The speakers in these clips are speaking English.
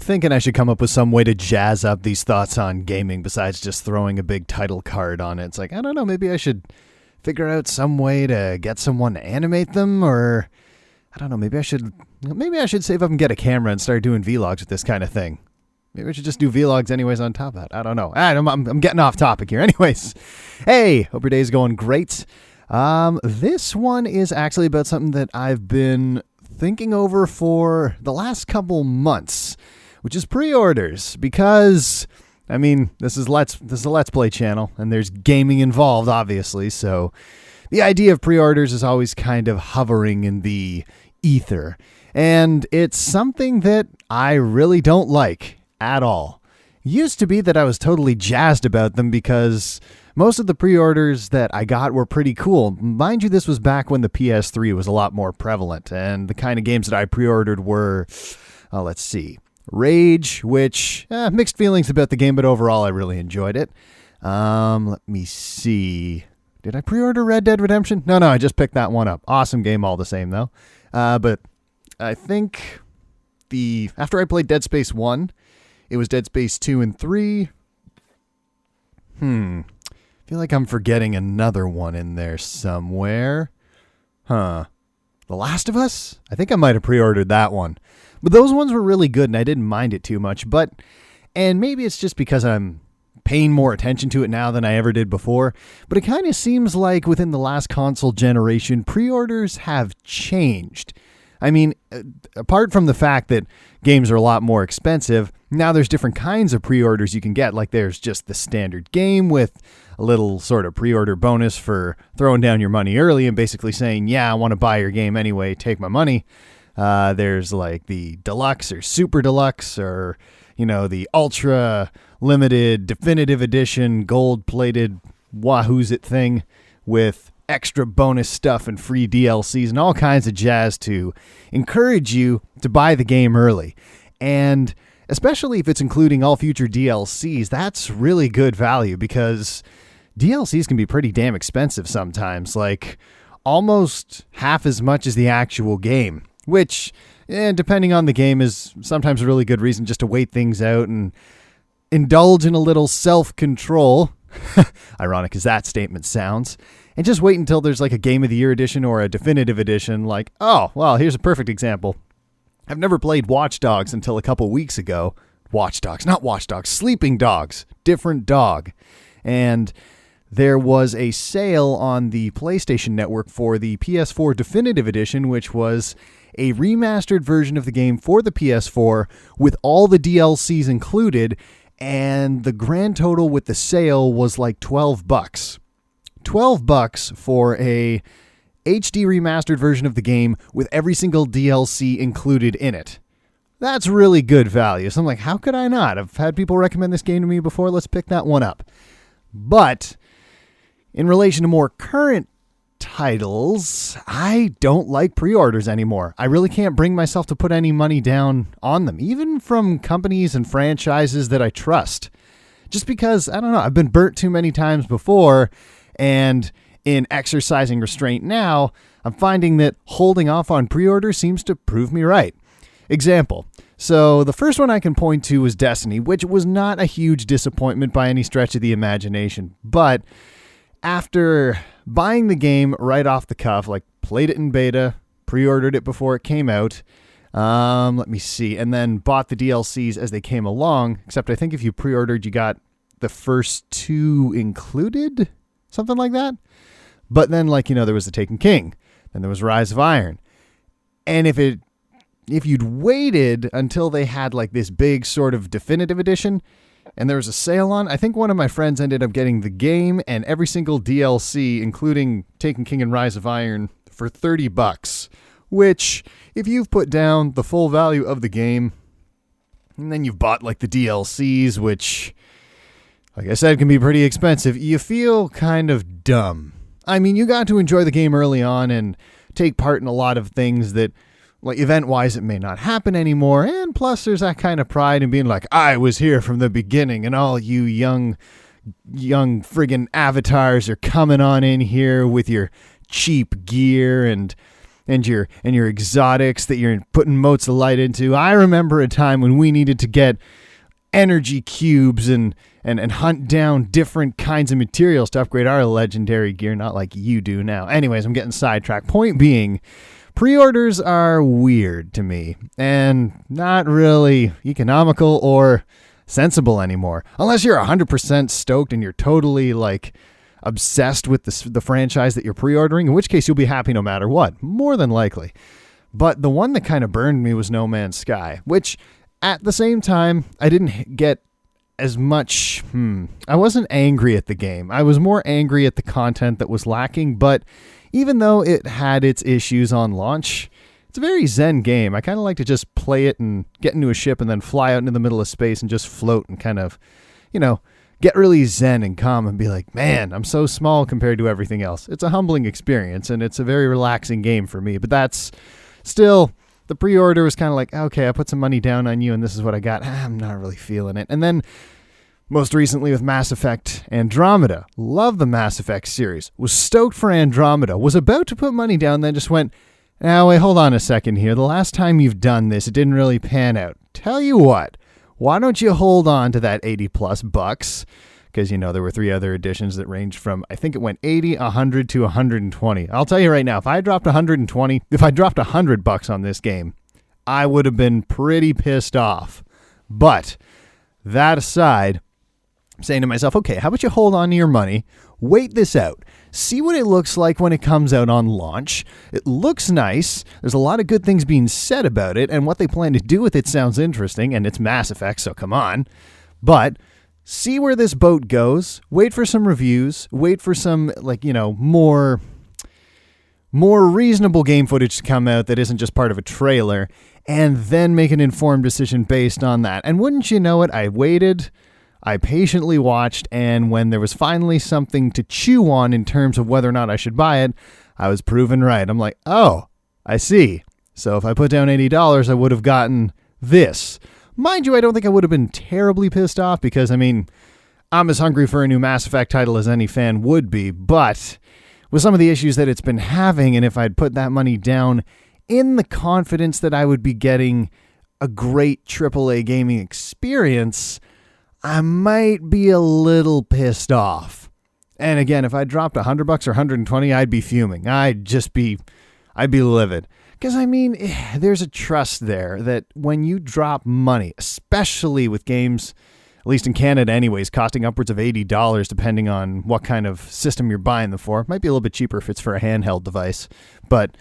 thinking I should come up with some way to jazz up these thoughts on gaming besides just throwing a big title card on it. It's like, I don't know, maybe I should figure out some way to get someone to animate them, or I don't know, maybe I should save up and get a camera and start doing vlogs with this kind of thing. Maybe I should just do vlogs anyways on top of that. I don't know. I'm getting off topic here. Anyways, hey, hope your day's going great. This one is actually about something that I've been thinking over for the last couple months, which is pre-orders, because I mean, this is a Let's Play channel and there's gaming involved, obviously. So the idea of pre-orders is always kind of hovering in the ether, and it's something that I really don't like at all. It used to be that I was totally jazzed about them because most of the pre-orders that I got were pretty cool. Mind you, this was back when the PS3 was a lot more prevalent, and the kind of games that I pre-ordered were, let's see, Rage, which, mixed feelings about the game, but overall I really enjoyed it. Let me see. Did I pre-order Red Dead Redemption? No, I just picked that one up. Awesome game all the same, though. But I think after I played Dead Space 1, it was Dead Space 2 and 3. I feel like I'm forgetting another one in there somewhere. The Last of Us? I think I might have pre-ordered that one. But those ones were really good, and I didn't mind it too much. And maybe it's just because I'm paying more attention to it now than I ever did before. But it kind of seems like within the last console generation, pre-orders have changed. I mean, apart from the fact that games are a lot more expensive, now there's different kinds of pre-orders you can get. Like there's just the standard game with a little sort of pre-order bonus for throwing down your money early and basically saying, yeah, I want to buy your game anyway, take my money. There's like the deluxe or super deluxe, or, the ultra limited definitive edition gold-plated wahoo's it thing with extra bonus stuff and free DLCs and all kinds of jazz to encourage you to buy the game early. And especially if it's including all future DLCs, that's really good value, because DLCs can be pretty damn expensive sometimes, like almost half as much as the actual game, which, depending on the game, is sometimes a really good reason just to wait things out and indulge in a little self-control, ironic as that statement sounds, and just wait until there's like a Game of the Year edition or a definitive edition. Like, oh, well, here's a perfect example. I've never played Watch Dogs until a couple weeks ago. Not Watch Dogs, Sleeping Dogs, different dog. And there was a sale on the PlayStation Network for the PS4 Definitive Edition, which was a remastered version of the game for the PS4 with all the DLCs included, and the grand total with the sale was like $12. $12 for a HD remastered version of the game with every single DLC included in it. That's really good value. So I'm like, how could I not? I've had people recommend this game to me before. Let's pick that one up. But in relation to more current titles, I don't like pre-orders anymore. I really can't bring myself to put any money down on them, even from companies and franchises that I trust. Just because, I don't know, I've been burnt too many times before, and in exercising restraint now, I'm finding that holding off on pre-orders seems to prove me right. Example. So the first one I can point to was Destiny, which was not a huge disappointment by any stretch of the imagination. But after buying the game right off the cuff, like played it in beta, pre-ordered it before it came out, let me see, and then bought the DLCs as they came along, except I think if you pre-ordered, you got the first two included, something like that. But then, there was the Taken King, then there was Rise of Iron. And if you'd waited until they had like this big sort of definitive edition and there was a sale on, I think one of my friends ended up getting the game and every single DLC, including Taken King and Rise of Iron, for $30, which if you've put down the full value of the game and then you've bought like the DLCs, which, like I said, can be pretty expensive, you feel kind of dumb. I mean, you got to enjoy the game early on and take part in a lot of things that, like, event-wise, it may not happen anymore. And plus, there's that kind of pride in being like, I was here from the beginning, and all you young friggin' avatars are coming on in here with your cheap gear. And and your exotics that you're putting motes of light into. I remember a time when we needed to get energy cubes and hunt down different kinds of materials to upgrade our legendary gear, not like you do now. Anyways, I'm getting sidetracked. Point being, pre-orders are weird to me and not really economical or sensible anymore. Unless you're 100% stoked and you're totally like obsessed with the franchise that you're pre-ordering, in which case you'll be happy no matter what, more than likely. But the one that kind of burned me was No Man's Sky, which at the same time, I didn't get as much, I wasn't angry at the game. I was more angry at the content that was lacking, but even though it had its issues on launch, it's a very zen game. I kind of like to just play it and get into a ship and then fly out into the middle of space and just float and kind of, get really zen and calm and be like, man, I'm so small compared to everything else. It's a humbling experience and it's a very relaxing game for me, but that's still... The pre-order was kind of like, okay, I put some money down on you and this is what I got. I'm not really feeling it. And then most recently with Mass Effect Andromeda. Love the Mass Effect series. Was stoked for Andromeda. Was about to put money down, then just went, now wait, hold on a second here. The last time you've done this, it didn't really pan out. Tell you what, why don't you hold on to that 80 plus bucks? Because, there were 3 other editions that ranged from, I think it went 80, 100 to 120. I'll tell you right now, if I dropped $100 on this game, I would have been pretty pissed off. But that aside, I'm saying to myself, okay, how about you hold on to your money, wait this out, see what it looks like when it comes out on launch. It looks nice. There's a lot of good things being said about it, and what they plan to do with it sounds interesting, and it's Mass Effect, so come on. But... see where this boat goes, wait for some reviews, wait for some, more reasonable game footage to come out that isn't just part of a trailer, and then make an informed decision based on that. And wouldn't you know it, I waited, I patiently watched, and when there was finally something to chew on in terms of whether or not I should buy it, I was proven right. I'm like, oh, I see. So if I put down $80, I would have gotten this. Mind you, I don't think I would have been terribly pissed off because, I'm as hungry for a new Mass Effect title as any fan would be, but with some of the issues that it's been having, and if I'd put that money down in the confidence that I would be getting a great AAA gaming experience, I might be a little pissed off. And again, if I dropped $100 or $120, I'd be fuming. I'd be livid. Because, there's a trust there that when you drop money, especially with games, at least in Canada anyways, costing upwards of $80 depending on what kind of system you're buying them for. Might be a little bit cheaper if it's for a handheld device. But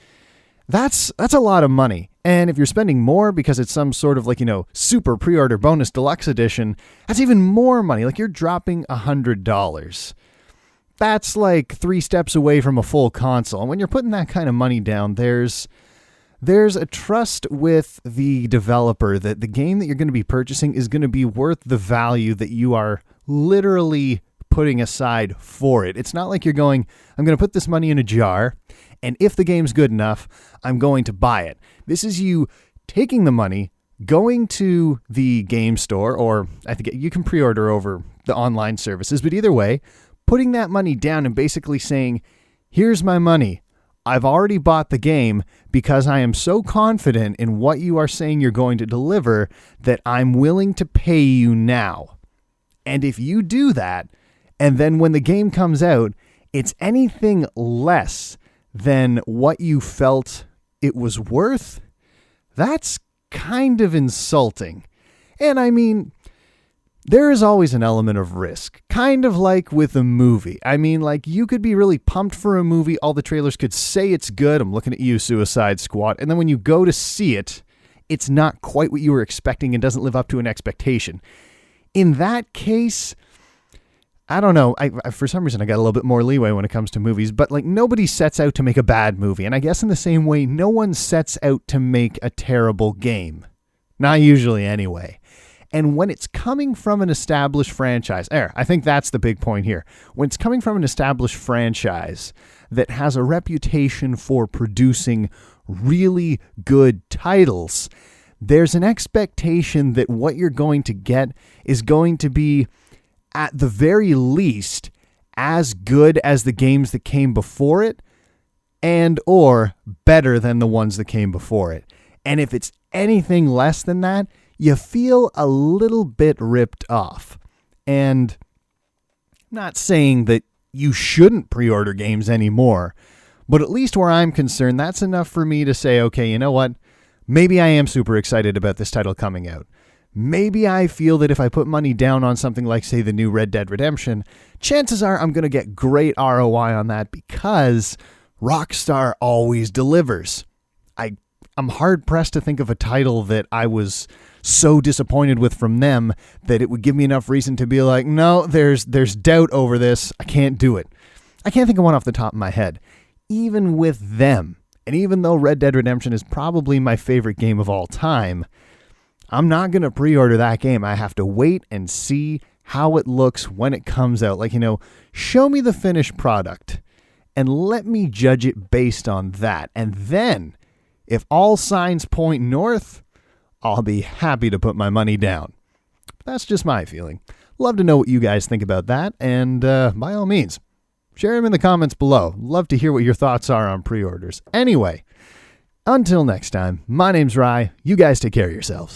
that's a lot of money. And if you're spending more because it's some sort of super pre-order bonus deluxe edition, that's even more money. Like you're dropping $100. That's like 3 steps away from a full console. And when you're putting that kind of money down, there's a trust with the developer that the game that you're going to be purchasing is going to be worth the value that you are literally putting aside for it. It's not like you're going, I'm going to put this money in a jar, and if the game's good enough, I'm going to buy it. This is you taking the money, going to the game store, or I think you can pre-order over the online services, but either way, putting that money down and basically saying, here's my money. I've already bought the game because I am so confident in what you are saying you're going to deliver that I'm willing to pay you now. And if you do that, and then when the game comes out, it's anything less than what you felt it was worth, that's kind of insulting. And there is always an element of risk, kind of like with a movie. You could be really pumped for a movie. All the trailers could say it's good. I'm looking at you, Suicide Squad. And then when you go to see it, it's not quite what you were expecting and doesn't live up to an expectation. In that case, I don't know. I for some reason, I got a little bit more leeway when it comes to movies, but nobody sets out to make a bad movie. And I guess in the same way, no one sets out to make a terrible game. Not usually anyway. And when it's coming from an established franchise, I think that's the big point here. When it's coming from an established franchise that has a reputation for producing really good titles, there's an expectation that what you're going to get is going to be, at the very least, as good as the games that came before it, and or better than the ones that came before it. And if it's anything less than that, you feel a little bit ripped off. And I'm not saying that you shouldn't pre-order games anymore, but at least where I'm concerned, that's enough for me to say, okay, you know what? Maybe I am super excited about this title coming out. Maybe I feel that if I put money down on something like, say, the new Red Dead Redemption, chances are I'm going to get great ROI on that because Rockstar always delivers. I'm hard-pressed to think of a title that I was so disappointed with from them that it would give me enough reason to be like, no, there's doubt over this. I can't do it. I can't think of one off the top of my head. Even with them, and even though Red Dead Redemption is probably my favorite game of all time, I'm not going to pre-order that game. I have to wait and see how it looks when it comes out. Like, show me the finished product and let me judge it based on that. And then, if all signs point north, I'll be happy to put my money down. That's just my feeling. Love to know what you guys think about that, and by all means, share them in the comments below. Love to hear what your thoughts are on pre-orders. Anyway, until next time, my name's Rye. You guys take care of yourselves.